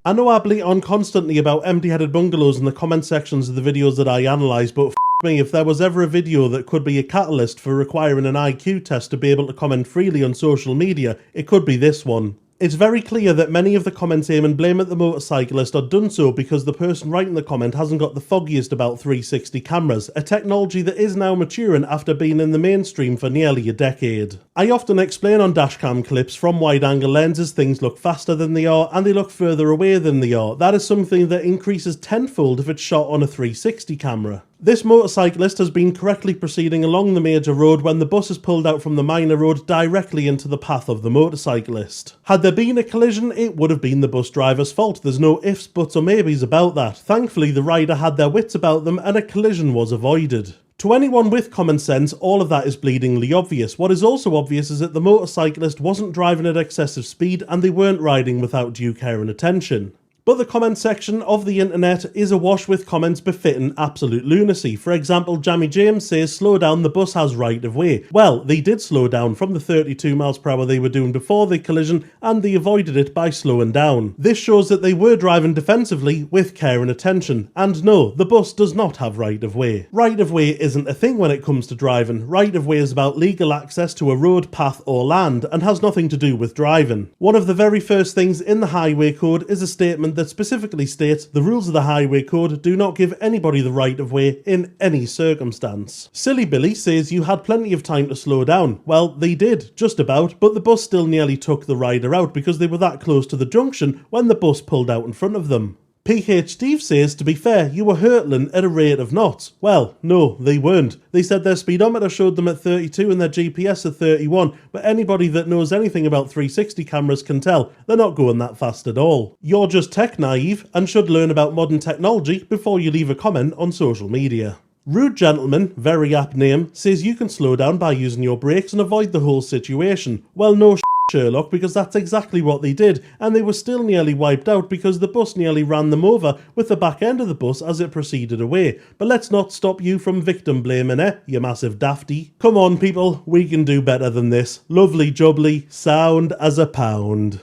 I know I bleat on constantly about empty-headed bungalows in the comment sections of the videos that I analyse, but me, if there was ever a video that could be a catalyst for requiring an IQ test to be able to comment freely on social media, it could be this one. It's very clear that many of the comments aim and blame at the motorcyclist are done so because the person writing the comment hasn't got the foggiest about 360 cameras, a technology that is now maturing after being in the mainstream for nearly a decade. I often explain on dashcam clips from wide-angle lenses things look faster than they are and they look further away than they are. That is something that increases tenfold if it's shot on a 360 camera. This motorcyclist has been correctly proceeding along the major road when the bus is pulled out from the minor road directly into the path of the motorcyclist. Had there been a collision, it would have been the bus driver's fault. There's no ifs, buts or maybes about that. Thankfully, the rider had their wits about them and a collision was avoided. To anyone with common sense, all of that is bleedingly obvious. What is also obvious is that the motorcyclist wasn't driving at excessive speed and they weren't riding without due care and attention. But the comment section of the internet is awash with comments befitting absolute lunacy. For example, Jamie James says, slow down, the bus has right of way. Well, they did slow down from the 32 miles per hour they were doing before the collision and they avoided it by slowing down. This shows that they were driving defensively with care and attention. And no, the bus does not have right of way. Right of way isn't a thing when it comes to driving. Right of way is about legal access to a road, path or land and has nothing to do with driving. One of the very first things in the highway code is a statement that specifically states the rules of the highway code do not give anybody the right of way in any circumstance. Silly Billy says you had plenty of time to slow down. Well, they did, just about, but the bus still nearly took the rider out because they were that close to the junction when the bus pulled out in front of them. PH Steve says, to be fair, you were hurtling at a rate of knots. Well, no, they weren't. They said their speedometer showed them at 32 and their GPS at 31, but anybody that knows anything about 360 cameras can tell they're not going that fast at all. You're just tech naive and should learn about modern technology before you leave a comment on social media. Rude Gentleman, very apt name, says you can slow down by using your brakes and avoid the whole situation. Well, no Sherlock, because that's exactly what they did, and they were still nearly wiped out because the bus nearly ran them over with the back end of the bus as it proceeded away. But let's not stop you from victim blaming, you massive dafty. Come on people, we can do better than this. Lovely jubbly, sound as a pound.